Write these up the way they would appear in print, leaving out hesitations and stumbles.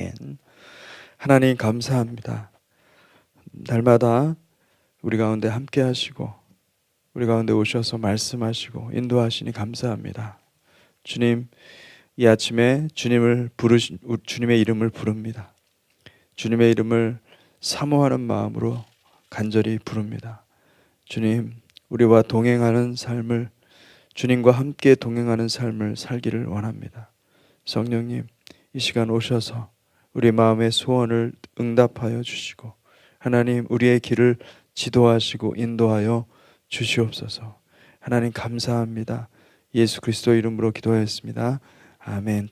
아멘. 하나님 감사합니다. 날마다 우리 가운데 함께 하시고 우리 가운데 오셔서 말씀하시고 인도하시니 감사합니다. 주님, 이 아침에 주님의 이름을 부릅니다. 주님의 이름을 사모하는 마음으로 간절히 부릅니다. 주님, 우리와 동행하는 삶을, 주님과 함께 동행하는 삶을 살기를 원합니다. 성령님, 이 시간 오셔서 우리 마음의 소원을 응답하여 주시고 하나님, 우리의 길을 지도하시고 인도하여 주시옵소서. 하나님 감사합니다. 예수 그리스도 이름으로 기도하였습니다. 아멘.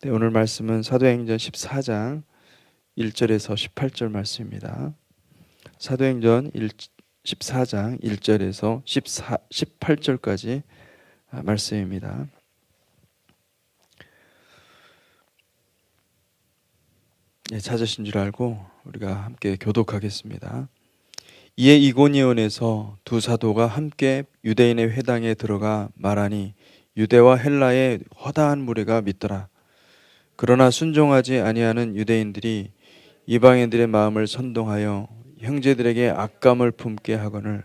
네, 오늘 말씀은 사도행전 14장 1절에서 18절 말씀입니다. 사도행전 14장 1절에서 18절까지 말씀입니다. 예, 찾으신 줄 알고 우리가 함께 교독하겠습니다. 이에 이고니온에서 두 사도가 함께 유대인의 회당에 들어가 말하니 유대와 헬라의 허다한 무리가 믿더라. 그러나 순종하지 아니하는 유대인들이 이방인들의 마음을 선동하여 형제들에게 악감을 품게 하거늘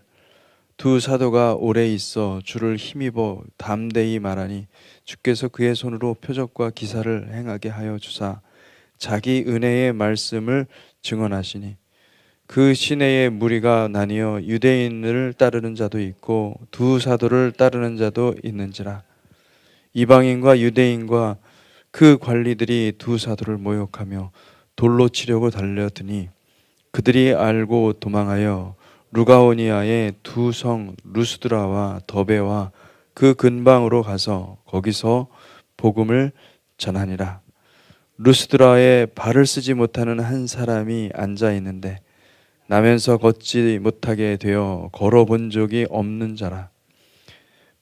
두 사도가 오래 있어 주를 힘입어 담대히 말하니 주께서 그의 손으로 표적과 기사를 행하게 하여 주사 자기 은혜의 말씀을 증언하시니 그 시내의 무리가 나뉘어 유대인을 따르는 자도 있고 두 사도를 따르는 자도 있는지라. 이방인과 유대인과 그 관리들이 두 사도를 모욕하며 돌로 치려고 달려드니 그들이 알고 도망하여 루가오니아의 두 성 루스드라와 더베와 그 근방으로 가서 거기서 복음을 전하니라. 루스드라에 발을 쓰지 못하는 한 사람이 앉아 있는데 나면서 걷지 못하게 되어 걸어본 적이 없는 자라.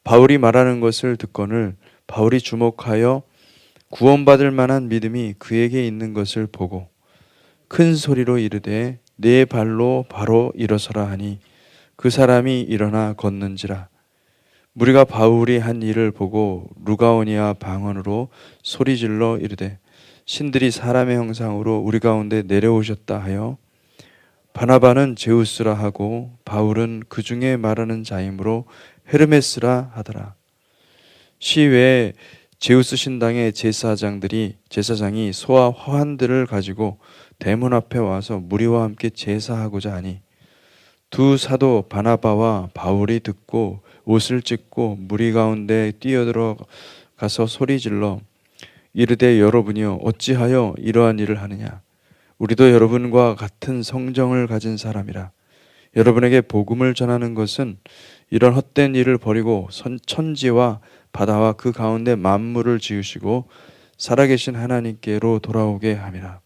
바울이 말하는 것을 듣거늘 바울이 주목하여 구원받을 만한 믿음이 그에게 있는 것을 보고 큰 소리로 이르되 네 발로 바로 일어서라 하니 그 사람이 일어나 걷는지라. 무리가 바울이 한 일을 보고 루가오니아 방언으로 소리질러 이르되 신들이 사람의 형상으로 우리 가운데 내려오셨다 하여 바나바는 제우스라 하고 바울은 그 중에 말하는 자이므로 헤르메스라 하더라. 시외에 제우스 신당의 제사장이 소와 화환들을 가지고 대문 앞에 와서 무리와 함께 제사하고자 하니 두 사도 바나바와 바울이 듣고 옷을 찢고 무리 가운데 뛰어들어가서 소리질러 이르되 여러분이여 어찌하여 이러한 일을 하느냐. 우리도 여러분과 같은 성정을 가진 사람이라. 여러분에게 복음을 전하는 것은 이런 헛된 일을 버리고 천지와 바다와 그 가운데 만물을 지으시고 살아계신 하나님께로 돌아오게 함이라.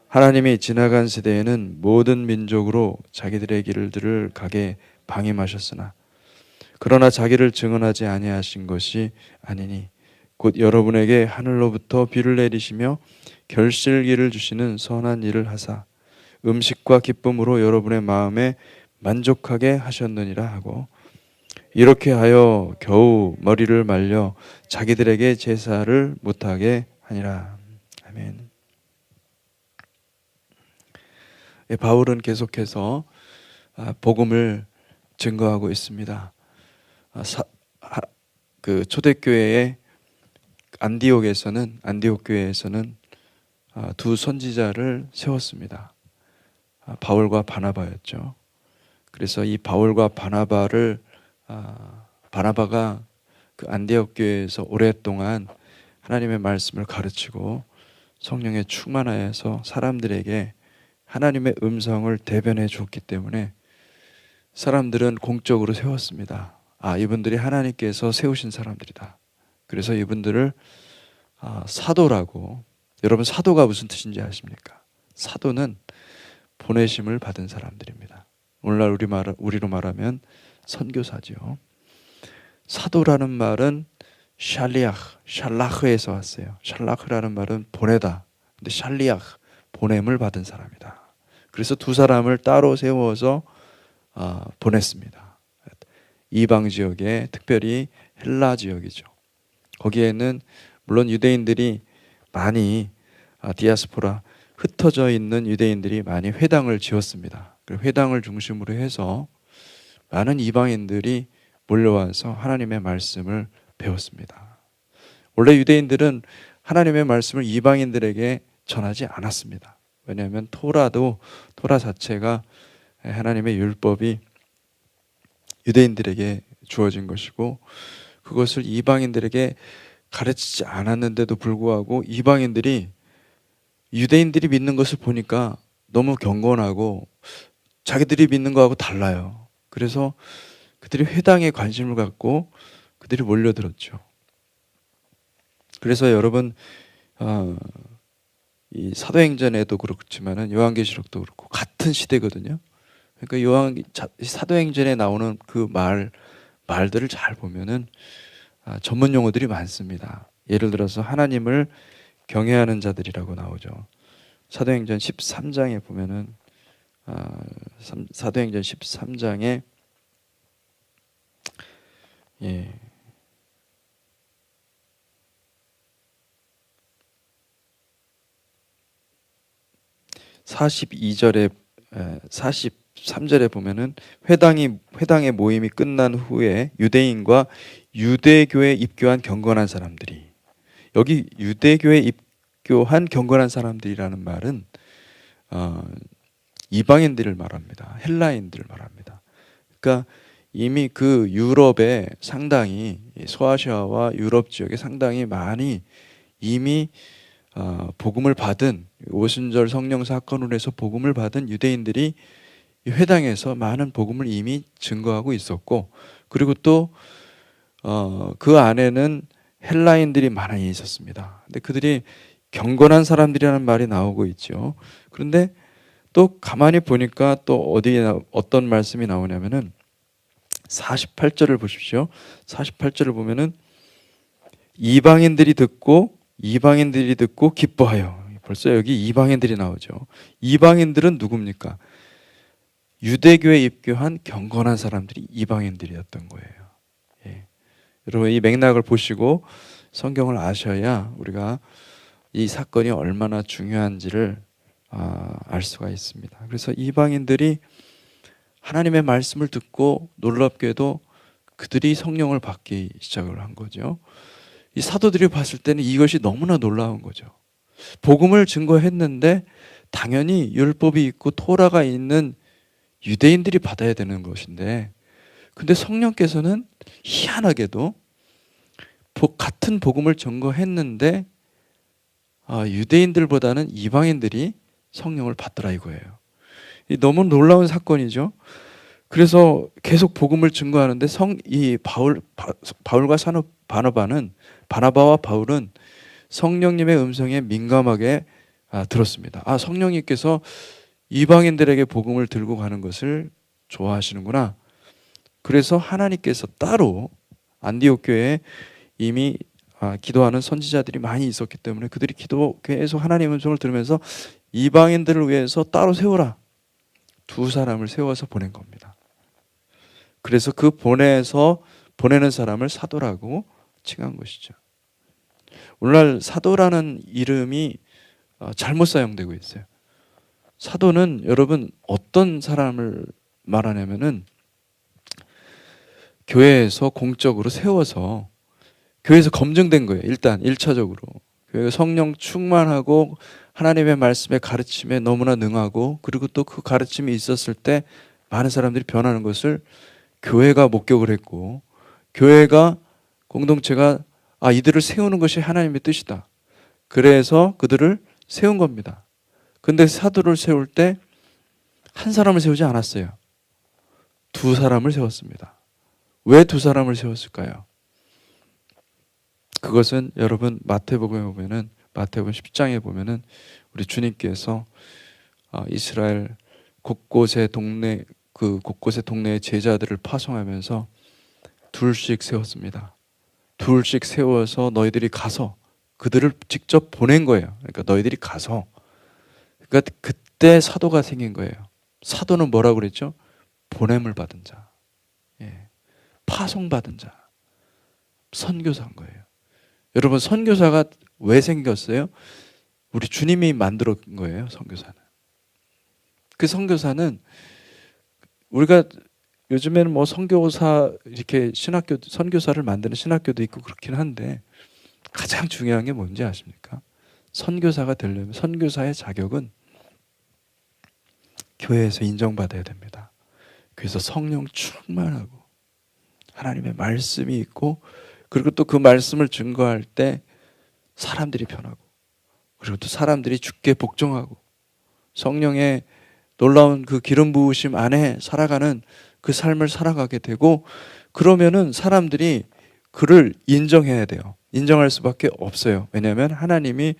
하나님이 지나간 세대에는 모든 민족으로 자기들의 길들을 가게 방임하셨으나 그러나 자기를 증언하지 아니하신 것이 아니니 곧 여러분에게 하늘로부터 비를 내리시며 결실기를 주시는 선한 일을 하사 음식과 기쁨으로 여러분의 마음에 만족하게 하셨느니라 하고 이렇게 하여 겨우 머리를 말려 자기들에게 제사를 못하게 하니라. 아멘. 바울은 계속해서 복음을 증거하고 있습니다. 그 초대교회의 안디옥 교회에서는 두 선지자를 세웠습니다. 바울과 바나바였죠. 그래서 이 바울과 바나바가 그 안디옥 교회에서 오랫동안 하나님의 말씀을 가르치고 성령에 충만하여서 사람들에게 하나님의 음성을 대변해 줬기 때문에 사람들은 공적으로 세웠습니다. 이분들이 하나님께서 세우신 사람들이다. 그래서 이분들을 사도라고. 여러분, 사도가 무슨 뜻인지 아십니까? 사도는 보내심을 받은 사람들입니다. 오늘날 우리로 말하면 선교사죠. 사도라는 말은 샬라흐에서 왔어요. 샬라흐라는 말은 보내다. 근데 샬리아흐, 보냄을 받은 사람이다. 그래서 두 사람을 따로 세워서 보냈습니다. 이방 지역에, 특별히 헬라 지역이죠. 거기에는 물론 유대인들이 많이 디아스포라 흩어져 있는 유대인들이 많이 회당을 지었습니다. 그 회당을 중심으로 해서 많은 이방인들이 몰려와서 하나님의 말씀을 배웠습니다. 원래 유대인들은 하나님의 말씀을 이방인들에게 전하지 않았습니다. 왜냐하면 토라 자체가 하나님의 율법이 유대인들에게 주어진 것이고 그것을 이방인들에게 가르치지 않았는데도 불구하고 이방인들이 유대인들이 믿는 것을 보니까 너무 경건하고 자기들이 믿는 거하고 달라요. 그래서 그들이 회당에 관심을 갖고 그들이 몰려들었죠. 그래서 여러분 이 사도행전에도 그렇지만은 요한계시록도 그렇고 같은 시대거든요. 그러니까 사도행전에 나오는 그 말들을 잘 보면은 전문 용어들이 많습니다. 예를 들어서 하나님을 경외하는 자들이라고 나오죠. 사도행전 13장에 보면은 사도행전 13장에 예. 42절에 43절에 보면은 회당의 모임이 끝난 후에 유대인과 유대교에 입교한 경건한 사람들이, 여기 유대교에 입교한 경건한 사람들이라는 말은 이방인들을 말합니다. 헬라인들을 말합니다. 그러니까 이미 그 유럽에 상당히 소아시아와 유럽 지역에 상당히 많이 이미 복음을 받은 오순절 성령 사건으로 해서 복음을 받은 유대인들이 이 회당에서 많은 복음을 이미 증거하고 있었고, 그리고 또 그 안에는 헬라인들이 많이 있었습니다. 근데 그들이 경건한 사람들이라는 말이 나오고 있죠. 그런데 또 가만히 보니까 또 어떤 말씀이 나오냐면은 48절을 보십시오. 48절을 보면은 이방인들이 듣고 기뻐하여. 벌써 여기 이방인들이 나오죠. 이방인들은 누굽니까? 유대교에 입교한 경건한 사람들이 이방인들이었던 거예요. 예. 여러분 이 맥락을 보시고 성경을 아셔야 우리가 이 사건이 얼마나 중요한지를 알 수가 있습니다. 그래서 이방인들이 하나님의 말씀을 듣고 놀랍게도 그들이 성령을 받기 시작을 한 거죠. 이 사도들이 봤을 때는 이것이 너무나 놀라운 거죠. 복음을 증거했는데 당연히 율법이 있고 토라가 있는 유대인들이 받아야 되는 것인데, 근데 성령께서는 희한하게도 같은 복음을 증거했는데 유대인들보다는 이방인들이 성령을 받더라 이거예요. 너무 놀라운 사건이죠. 그래서 계속 복음을 증거하는데 바울과 바나바와 바울은 성령님의 음성에 민감하게 들었습니다. 성령님께서 이방인들에게 복음을 들고 가는 것을 좋아하시는구나. 그래서 하나님께서 따로 안디옥 교회에 이미 기도하는 선지자들이 많이 있었기 때문에 그들이 계속 하나님의 음성을 들으면서 이방인들을 위해서 따로 세워라. 두 사람을 세워서 보낸 겁니다. 그래서 그 보내는 사람을 사도라고 칭한 것이죠. 오늘날 사도라는 이름이 잘못 사용되고 있어요. 사도는 여러분 어떤 사람을 말하냐면은 교회에서 공적으로 세워서 교회에서 검증된 거예요. 일단 1차적으로 교회가 성령 충만하고 하나님의 말씀의 가르침에 너무나 능하고, 그리고 또 그 가르침이 있었을 때 많은 사람들이 변하는 것을 교회가 목격을 했고, 교회가 공동체가 이들을 세우는 것이 하나님의 뜻이다. 그래서 그들을 세운 겁니다. 근데 사도를 세울 때 한 사람을 세우지 않았어요. 두 사람을 세웠습니다. 왜 두 사람을 세웠을까요? 그것은 여러분 마태복음에 보면은, 마태복음 10장에 보면은 우리 주님께서 이스라엘 곳곳의 동네의 제자들을 파송하면서 둘씩 세웠습니다. 둘씩 세워서 너희들이 가서, 그들을 직접 보낸 거예요. 그러니까 너희들이 가서. 그러니까 그때 사도가 생긴 거예요. 사도는 뭐라고 그랬죠? 보냄을 받은 자, 파송받은 자, 선교사인 거예요. 여러분 선교사가 왜 생겼어요? 우리 주님이 만들어 거예요, 선교사는. 그 선교사는 우리가 요즘에는 뭐 선교사 이렇게 신학교 선교사를 만드는 신학교도 있고 그렇긴 한데 가장 중요한 게 뭔지 아십니까? 선교사가 되려면 선교사의 자격은 교회에서 인정받아야 됩니다. 그래서 성령 충만하고 하나님의 말씀이 있고 그리고 또 그 말씀을 증거할 때 사람들이 변하고 그리고 또 사람들이 주께 복종하고 성령의 놀라운 그 기름 부으심 안에 살아가는 그 삶을 살아가게 되고 그러면은 사람들이 그를 인정해야 돼요. 인정할 수밖에 없어요. 왜냐하면 하나님이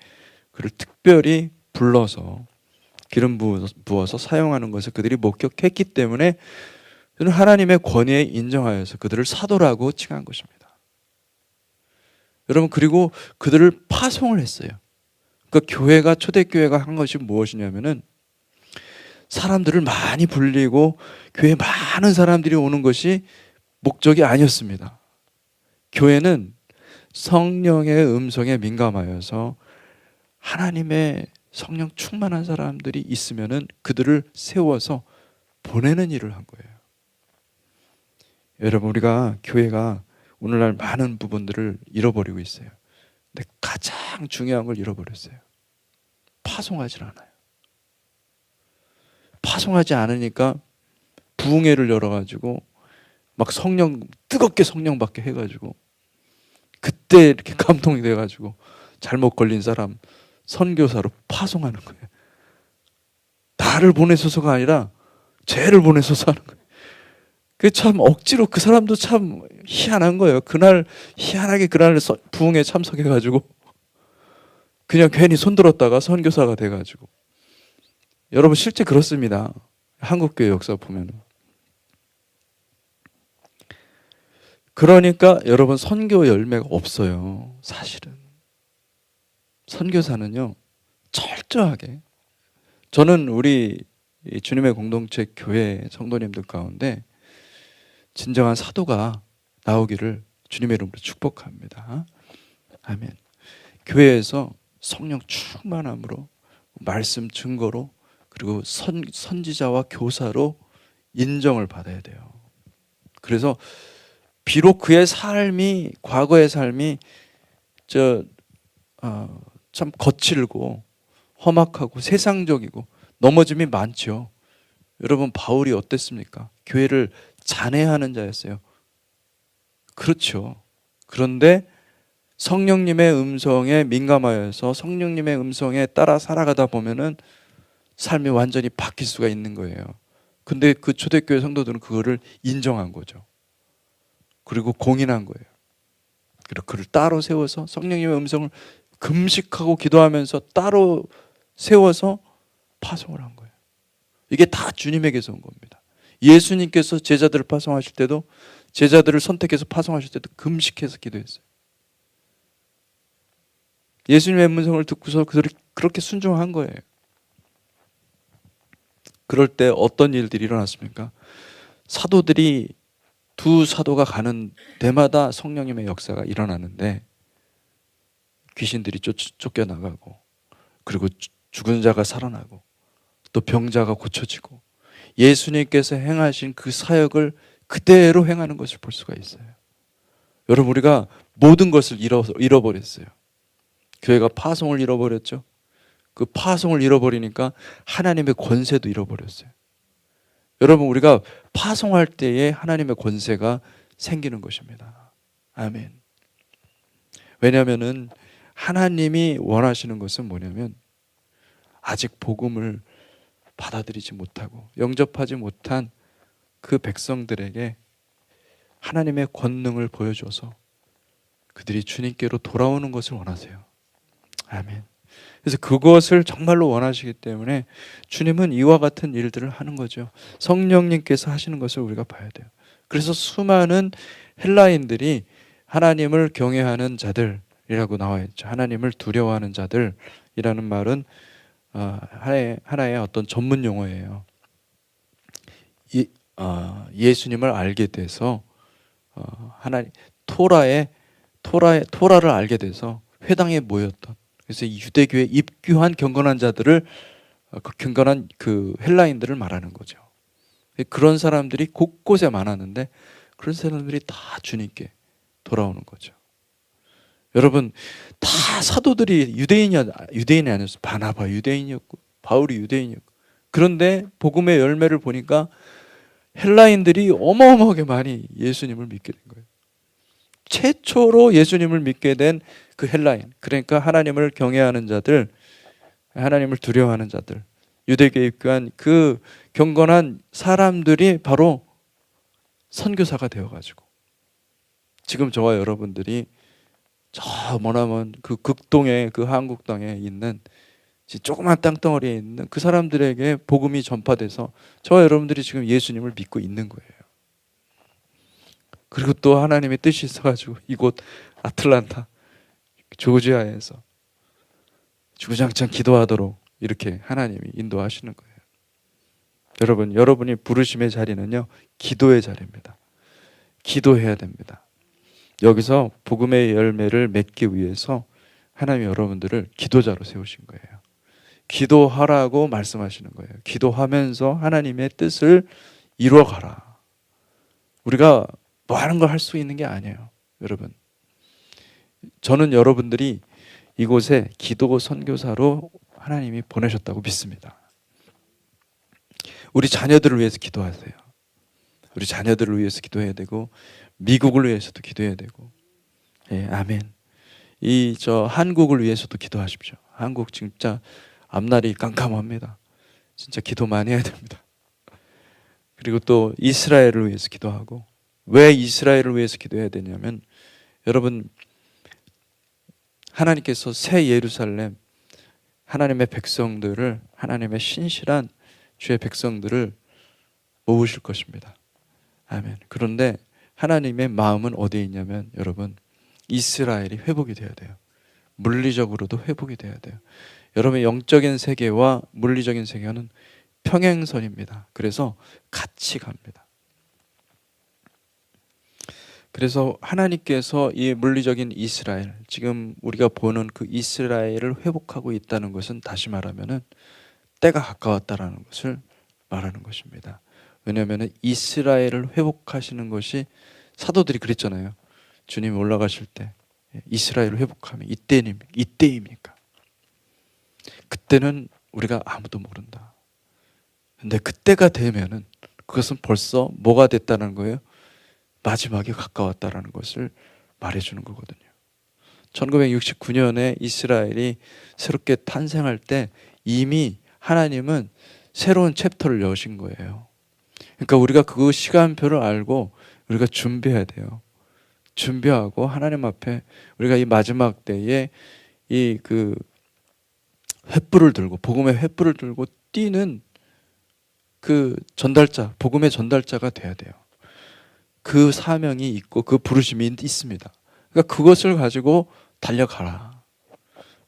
그를 특별히 불러서 기름 부어서 사용하는 것을 그들이 목격했기 때문에 하나님의 권위에 인정하여서 그들을 사도라고 칭한 것입니다. 여러분 그리고 그들을 파송을 했어요. 그러니까 교회가 초대교회가 한 것이 무엇이냐면은 사람들을 많이 불리고 교회에 많은 사람들이 오는 것이 목적이 아니었습니다. 교회는 성령의 음성에 민감하여서 하나님의 성령 충만한 사람들이 있으면은 그들을 세워서 보내는 일을 한 거예요. 여러분 우리가 교회가 오늘날 많은 부분들을 잃어버리고 있어요. 근데 가장 중요한 걸 잃어버렸어요. 파송하지 않아요. 파송하지 않으니까 부흥회를 열어가지고 막 성령 뜨겁게 성령 받게 해가지고 그때 이렇게 감동이 돼가지고 잘못 걸린 사람 선교사로 파송하는 거예요. 나를 보내소서가 아니라 쟤를 보내소서 하는 거예요. 그 참 억지로 그 사람도 참 희한한 거예요. 그날 희한하게 그날 부흥에 참석해가지고 그냥 괜히 손들었다가 선교사가 돼가지고 여러분 실제 그렇습니다. 한국교회 역사 보면 그러니까 여러분 선교 열매가 없어요. 사실은 선교사는요 철저하게 저는 우리 주님의 공동체 교회 성도님들 가운데 진정한 사도가 나오기를 주님의 이름으로 축복합니다. 아멘. 교회에서 성령 충만함으로 말씀 증거로 그리고 선지자와 교사로 인정을 받아야 돼요. 그래서 비록 그의 삶이 과거의 삶이 참 거칠고 험악하고 세상적이고 넘어짐이 많죠. 여러분 바울이 어땠습니까? 교회를 잔해하는 자였어요. 그렇죠. 그런데 성령님의 음성에 민감하여서 성령님의 음성에 따라 살아가다 보면은 삶이 완전히 바뀔 수가 있는 거예요. 근데 그 초대교회 성도들은 그거를 인정한 거죠. 그리고 공인한 거예요. 그리고 그를 따로 세워서 성령님의 음성을 금식하고 기도하면서 따로 세워서 파송을 한 거예요. 이게 다 주님에게서 온 겁니다. 예수님께서 제자들을 파송하실 때도 제자들을 선택해서 파송하실 때도 금식해서 기도했어요. 예수님의 음성을 듣고서 그들이 그렇게 순종한 거예요. 그럴 때 어떤 일들이 일어났습니까? 사도들이 두 사도가 가는 데마다 성령님의 역사가 일어나는데 귀신들이 쫓겨나가고 그리고 죽은 자가 살아나고 또 병자가 고쳐지고 예수님께서 행하신 그 사역을 그대로 행하는 것을 볼 수가 있어요. 여러분 우리가 모든 것을 잃어버렸어요. 교회가 파송을 잃어버렸죠. 그 파송을 잃어버리니까 하나님의 권세도 잃어버렸어요. 여러분 우리가 파송할 때에 하나님의 권세가 생기는 것입니다. 아멘. 왜냐하면은 하나님이 원하시는 것은 뭐냐면 아직 복음을 받아들이지 못하고 영접하지 못한 그 백성들에게 하나님의 권능을 보여줘서 그들이 주님께로 돌아오는 것을 원하세요. 아멘. 그래서 그것을 정말로 원하시기 때문에 주님은 이와 같은 일들을 하는 거죠. 성령님께서 하시는 것을 우리가 봐야 돼요. 그래서 수많은 헬라인들이 하나님을 경외하는 자들이라고 나와 있죠. 하나님을 두려워하는 자들이라는 말은 하나의 어떤 전문 용어예요. 예수님을 알게 돼서 하나님 토라를 알게 돼서 회당에 모였던, 그래서 유대교에 입교한 경건한 자들을, 그 경건한 그 헬라인들을 말하는 거죠. 그런 사람들이 곳곳에 많았는데 그런 사람들이 다 주님께 돌아오는 거죠. 여러분, 다 사도들이 유대인이 아니었어요. 바나바 유대인이었고 바울이 유대인이었고. 그런데 복음의 열매를 보니까 헬라인들이 어마어마하게 많이 예수님을 믿게 된 거예요. 최초로 예수님을 믿게 된 그 헬라인, 그러니까 하나님을 경외하는 자들, 하나님을 두려워하는 자들, 유대교에 입교한 그 경건한 사람들이 바로 선교사가 되어가지고 지금 저와 여러분들이 저 머나먼 그 극동의 그 한국 땅에 있는 조그만 땅덩어리에 있는 그 사람들에게 복음이 전파돼서 저와 여러분들이 지금 예수님을 믿고 있는 거예요. 그리고 또 하나님의 뜻이 있어가지고 이곳 아틀란타 조지아에서 주구장창 기도하도록 이렇게 하나님이 인도하시는 거예요. 여러분, 여러분이 부르심의 자리는요, 기도의 자리입니다. 기도해야 됩니다. 여기서 복음의 열매를 맺기 위해서 하나님이 여러분들을 기도자로 세우신 거예요. 기도하라고 말씀하시는 거예요. 기도하면서 하나님의 뜻을 이루어가라. 우리가 뭐 하는 걸 할 수 있는 게 아니에요. 여러분, 저는 여러분들이 이곳에 기도 선교사로 하나님이 보내셨다고 믿습니다. 우리 자녀들을 위해서 기도하세요. 우리 자녀들을 위해서 기도해야 되고 미국을 위해서도 기도해야 되고, 예, 아멘. 한국을 위해서도 기도하십시오. 한국 진짜 앞날이 깜깜합니다. 진짜 기도 많이 해야 됩니다. 그리고 또 이스라엘을 위해서 기도하고, 왜 이스라엘을 위해서 기도해야 되냐면, 여러분, 하나님께서 새 예루살렘, 하나님의 백성들을, 하나님의 신실한 주의 백성들을 모으실 것입니다. 아멘. 그런데 하나님의 마음은 어디에 있냐면, 여러분, 이스라엘이 회복이 돼야 돼요. 물리적으로도 회복이 돼야 돼요. 여러분의 영적인 세계와 물리적인 세계는 평행선입니다. 그래서 같이 갑니다. 그래서 하나님께서 이 물리적인 이스라엘, 지금 우리가 보는 그 이스라엘을 회복하고 있다는 것은, 다시 말하면은 때가 가까웠다라는 것을 말하는 것입니다. 왜냐하면 이스라엘을 회복하시는 것이, 사도들이 그랬잖아요. 주님 올라가실 때 이스라엘을 회복하면 이때입니까? 그때는 우리가 아무도 모른다. 근데 그때가 되면은 그것은 벌써 뭐가 됐다는 거예요? 마지막에 가까웠다라는 것을 말해주는 거거든요. 1969년에 이스라엘이 새롭게 탄생할 때 이미 하나님은 새로운 챕터를 여신 거예요. 그러니까 우리가 그 시간표를 알고 우리가 준비해야 돼요. 준비하고 하나님 앞에 우리가 이 마지막 때에 이 그 횃불을 들고, 복음의 횃불을 들고 뛰는 그 전달자, 복음의 전달자가 돼야 돼요. 그 사명이 있고 그 부르심이 있습니다. 그러니까 그것을 가지고 달려가라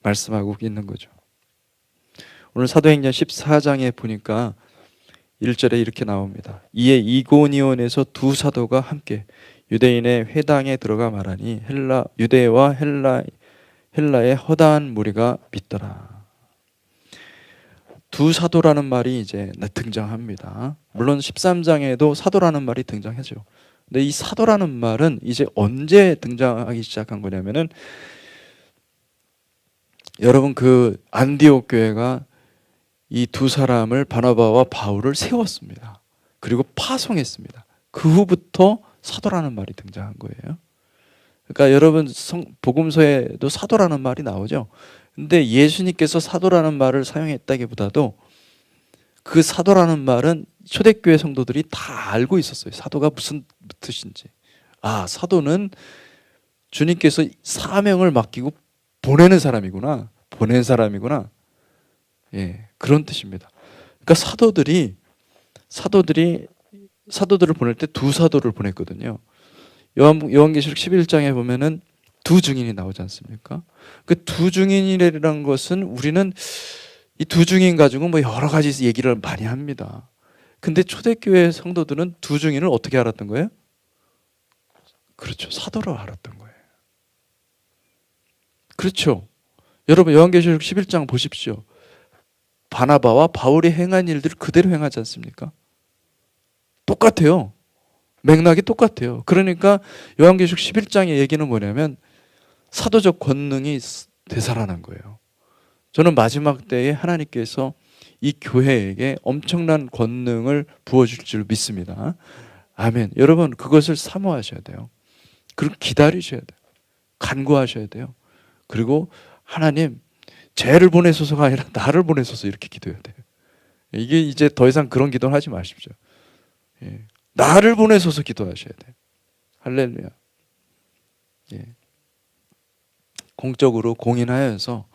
말씀하고 있는 거죠. 오늘 사도행전 14장에 보니까 1절에 이렇게 나옵니다. 이에 이고니온에서 두 사도가 함께 유대인의 회당에 들어가 말하니 유대와 헬라의 허다한 무리가 믿더라. 두 사도라는 말이 이제 등장합니다. 물론 13장에도 사도라는 말이 등장하죠. 근데 이 사도라는 말은 이제 언제 등장하기 시작한 거냐면은, 여러분, 그 안디옥 교회가 이 두 사람을, 바나바와 바울을 세웠습니다. 그리고 파송했습니다. 그 후부터 사도라는 말이 등장한 거예요. 그러니까 여러분, 복음서에도 사도라는 말이 나오죠. 근데 예수님께서 사도라는 말을 사용했다기보다도 그 사도라는 말은 초대교회 성도들이 다 알고 있었어요. 사도가 무슨 뜻인지. 아, 사도는 주님께서 사명을 맡기고 보내는 사람이구나. 보낸 사람이구나. 예, 그런 뜻입니다. 그러니까 사도들을 보낼 때 두 사도를 보냈거든요. 요한계시록 11장에 보면은 두 증인이 나오지 않습니까? 그 두 증인이라는 것은, 우리는 이 두 증인 가지고 뭐 여러 가지 얘기를 많이 합니다. 근데 초대교회 성도들은 두 증인을 어떻게 알았던 거예요? 그렇죠. 사도로 알았던 거예요. 그렇죠. 여러분 요한계시록 11장 보십시오. 바나바와 바울이 행한 일들을 그대로 행하지 않습니까? 똑같아요. 맥락이 똑같아요. 그러니까 요한계시록 11장의 얘기는 뭐냐면 사도적 권능이 되살아난 거예요. 저는 마지막 때에 하나님께서 이 교회에게 엄청난 권능을 부어줄 줄 믿습니다. 아멘. 여러분 그것을 사모하셔야 돼요. 그리고 기다리셔야 돼요. 간구하셔야 돼요. 그리고 하나님 쟤를 보내소서가 아니라 나를 보내소서 이렇게 기도해야 돼요. 이게 이제 더 이상 그런 기도는 하지 마십시오. 예. 나를 보내소서 기도하셔야 돼요. 할렐루야. 예. 공적으로 공인하여서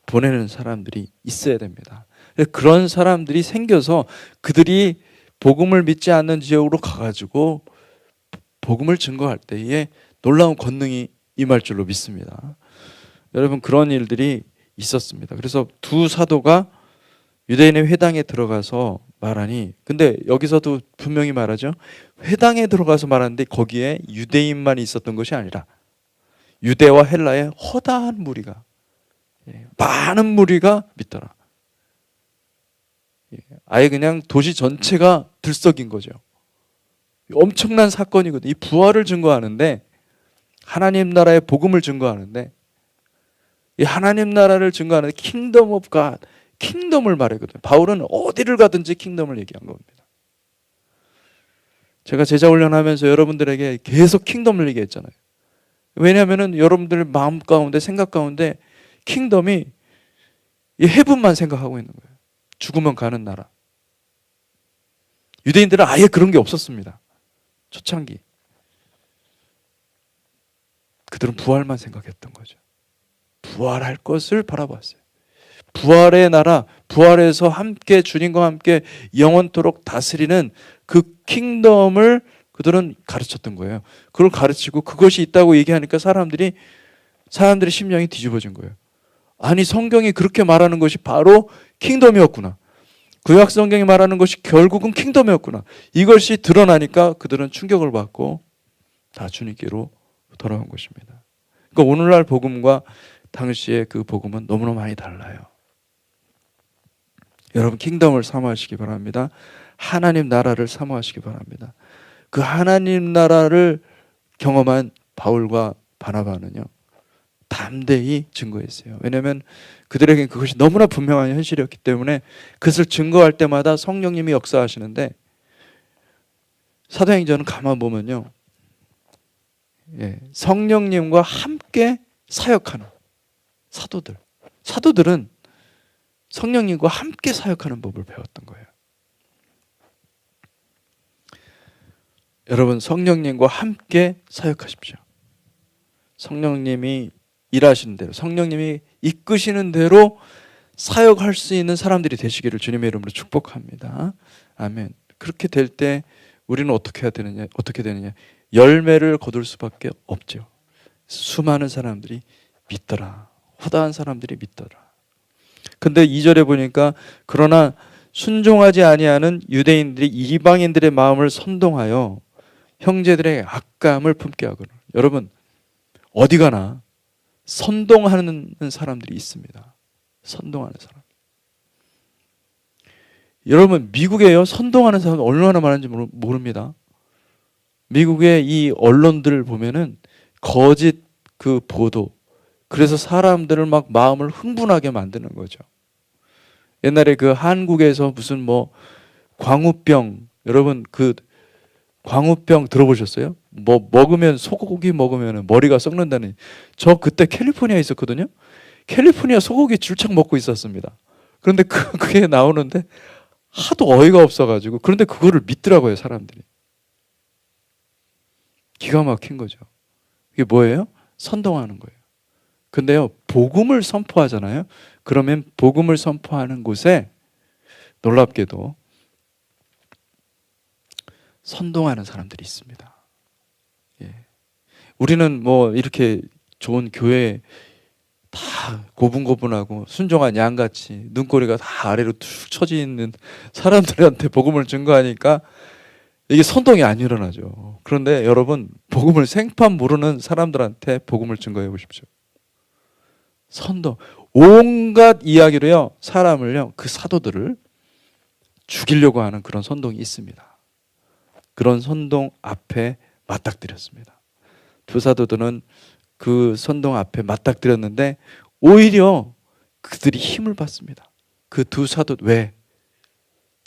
보내는 사람들이 있어야 됩니다. 그런 사람들이 생겨서 그들이 복음을 믿지 않는 지역으로 가가지고 복음을 증거할 때에 놀라운 권능이 임할 줄로 믿습니다. 여러분 그런 일들이 있었습니다. 그래서 두 사도가 유대인의 회당에 들어가서 말하니, 근데 여기서도 분명히 말하죠. 회당에 들어가서 말하는데 거기에 유대인만 있었던 것이 아니라 유대와 헬라의 허다한 무리가, 많은 무리가 믿더라. 아예 그냥 도시 전체가 들썩인 거죠. 엄청난 사건이거든요. 이 부활을 증거하는데, 하나님 나라의 복음을 증거하는데, 이 하나님 나라를 증거하는데 킹덤 오브 갓, 킹덤을 말하거든요. 바울은 어디를 가든지 킹덤을 얘기한 겁니다. 제가 제자 훈련하면서 여러분들에게 계속 킹덤을 얘기했잖아요. 왜냐하면 여러분들 마음 가운데, 생각 가운데 킹덤이 이 헤븐만 생각하고 있는 거예요. 죽으면 가는 나라. 유대인들은 아예 그런 게 없었습니다. 초창기. 그들은 부활만 생각했던 거죠. 부활할 것을 바라봤어요. 부활의 나라, 부활에서 함께 주님과 함께 영원토록 다스리는 그 킹덤을 그들은 가르쳤던 거예요. 그걸 가르치고 그것이 있다고 얘기하니까 사람들의 심령이 뒤집어진 거예요. 아니 성경이 그렇게 말하는 것이 바로 킹덤이었구나. 구약 성경이 말하는 것이 결국은 킹덤이었구나. 이것이 드러나니까 그들은 충격을 받고 다 주님께로 돌아온 것입니다. 그러니까 오늘날 복음과 당시의 그 복음은 너무나 많이 달라요. 여러분 킹덤을 사모하시기 바랍니다. 하나님 나라를 사모하시기 바랍니다. 그 하나님 나라를 경험한 바울과 바나바는요, 담대히 증거했어요. 왜냐하면 그들에겐 그것이 너무나 분명한 현실이었기 때문에 그것을 증거할 때마다 성령님이 역사하시는데, 사도행전은 가만 보면요, 성령님과 함께 사역하는 사도들은 성령님과 함께 사역하는 법을 배웠던 거예요. 여러분 성령님과 함께 사역하십시오. 성령님이 일하시는 대로, 성령님이 이끄시는 대로 사역할 수 있는 사람들이 되시기를 주님의 이름으로 축복합니다. 아멘. 그렇게 될 때 우리는 어떻게 해야 되느냐? 어떻게 되느냐? 열매를 거둘 수밖에 없죠. 수많은 사람들이 믿더라. 허다한 사람들이 믿더라. 근데 2절에 보니까 그러나 순종하지 아니하는 유대인들이 이방인들의 마음을 선동하여 형제들의 악감을 품게 하거늘. 여러분 어디 가나 선동하는 사람들이 있습니다. 선동하는 사람. 여러분 미국에요, 선동하는 사람 얼마나 많은지 모릅니다. 미국의 이 언론들을 보면은 거짓 그 보도, 그래서 사람들을 막 마음을 흥분하게 만드는 거죠. 옛날에 그 한국에서 무슨 뭐 광우병, 여러분 그 광우병 들어보셨어요? 뭐 먹으면, 소고기 먹으면 머리가 썩는다는. 저 그때 캘리포니아에 있었거든요. 캘리포니아 소고기 줄창 먹고 있었습니다. 그런데 그게 나오는데 하도 어이가 없어가지고, 그런데 그거를 믿더라고요 사람들이. 기가 막힌 거죠. 이게 뭐예요? 선동하는 거예요. 근데요, 복음을 선포하잖아요. 그러면 복음을 선포하는 곳에 놀랍게도 선동하는 사람들이 있습니다. 예. 우리는 뭐 이렇게 좋은 교회 다 고분고분하고 순종한 양같이 눈꼬리가 다 아래로 툭 처져 있는 사람들한테 복음을 증거하니까 이게 선동이 안 일어나죠. 그런데 여러분 복음을 생판 모르는 사람들한테 복음을 증거해 보십시오. 선동, 온갖 이야기로요, 사람을요, 그 사도들을 죽이려고 하는 그런 선동이 있습니다. 그런 선동 앞에 맞닥뜨렸습니다. 두 사도들은 그 선동 앞에 맞닥뜨렸는데 오히려 그들이 힘을 받습니다. 그 두 사도, 왜?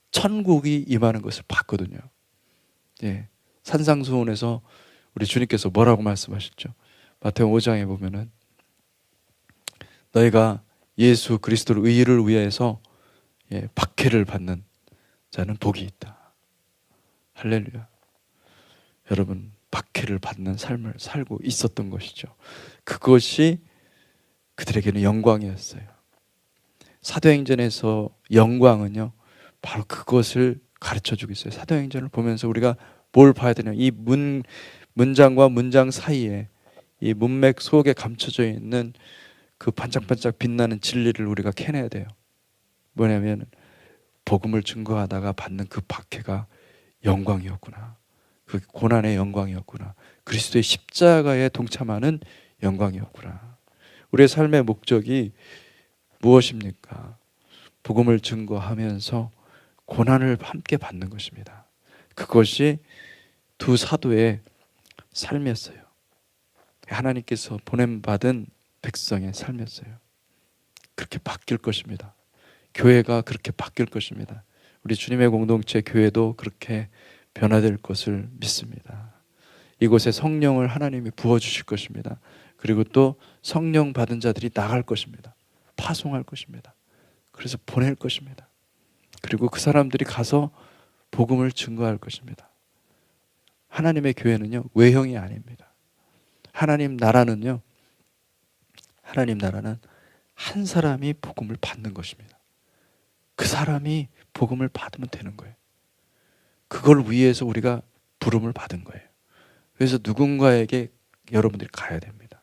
천국이 임하는 것을 봤거든요. 예, 산상수훈에서 우리 주님께서 뭐라고 말씀하셨죠? 마태복음 5장에 보면은 너희가 예수 그리스도의 의를 위해서 박해를 받는 자는 복이 있다. 할렐루야. 여러분, 박해를 받는 삶을 살고 있었던 것이죠. 그것이 그들에게는 영광이었어요. 사도행전에서 영광은요, 바로 그것을 가르쳐주고 있어요. 사도행전을 보면서 우리가 뭘 봐야 되냐, 이 문장과 문장 사이에 이 문맥 속에 감춰져 있는 그 반짝반짝 빛나는 진리를 우리가 캐내야 돼요. 뭐냐면 복음을 증거하다가 받는 그 박해가 영광이었구나. 그 고난의 영광이었구나. 그리스도의 십자가에 동참하는 영광이었구나. 우리의 삶의 목적이 무엇입니까? 복음을 증거하면서 고난을 함께 받는 것입니다. 그것이 두 사도의 삶이었어요. 하나님께서 보냄받은 백성의 삶이었어요. 그렇게 바뀔 것입니다. 교회가 그렇게 바뀔 것입니다. 우리 주님의 공동체 교회도 그렇게 변화될 것을 믿습니다. 이곳에 성령을 하나님이 부어주실 것입니다. 그리고 또 성령 받은 자들이 나갈 것입니다. 파송할 것입니다. 그래서 보낼 것입니다. 그리고 그 사람들이 가서 복음을 증거할 것입니다. 하나님의 교회는요, 외형이 아닙니다. 하나님 나라는 한 사람이 복음을 받는 것입니다. 그 사람이 복음을 받으면 되는 거예요. 그걸 위해서 우리가 부름을 받은 거예요. 그래서 누군가에게 여러분들이 가야 됩니다.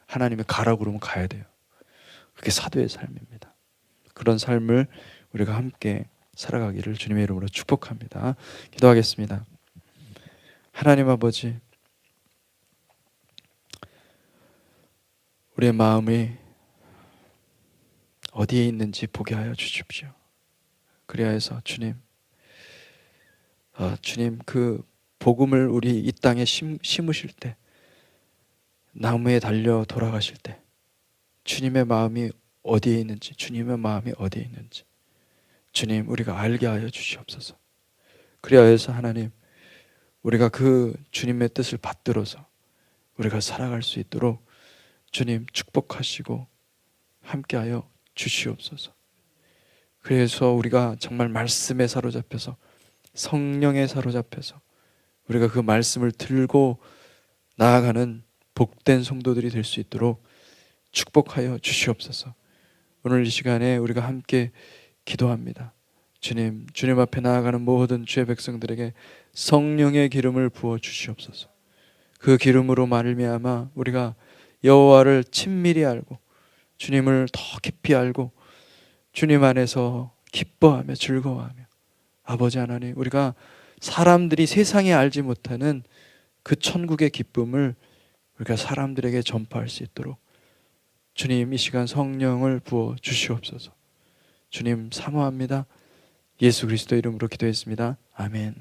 하나님이 가라고 그러면 가야 돼요. 그게 사도의 삶입니다. 그런 삶을 우리가 함께 살아가기를 주님의 이름으로 축복합니다. 기도하겠습니다. 하나님 아버지, 우리의 마음이 어디에 있는지 보게 하여 주십시오. 그리하여서 주님 그 복음을 우리 이 땅에 심으실 때, 나무에 달려 돌아가실 때 주님의 마음이 어디에 있는지, 주님의 마음이 어디에 있는지 주님, 우리가 알게 하여 주시옵소서. 그리하여서 하나님, 우리가 그 주님의 뜻을 받들어서 우리가 살아갈 수 있도록 주님 축복하시고 함께하여 주시옵소서. 그래서 우리가 정말 말씀에 사로잡혀서, 성령에 사로잡혀서 우리가 그 말씀을 들고 나아가는 복된 성도들이 될 수 있도록 축복하여 주시옵소서. 오늘 이 시간에 우리가 함께 기도합니다. 주님 앞에 나아가는 모든 주의 백성들에게 성령의 기름을 부어 주시옵소서. 그 기름으로 말미암아 우리가 여호와를 친밀히 알고 주님을 더 깊이 알고 주님 안에서 기뻐하며 즐거워하며, 아버지 하나님, 우리가 사람들이 세상에 알지 못하는 그 천국의 기쁨을 우리가 사람들에게 전파할 수 있도록 주님 이 시간 성령을 부어 주시옵소서. 주님 사모합니다. 예수 그리스도 이름으로 기도했습니다. 아멘.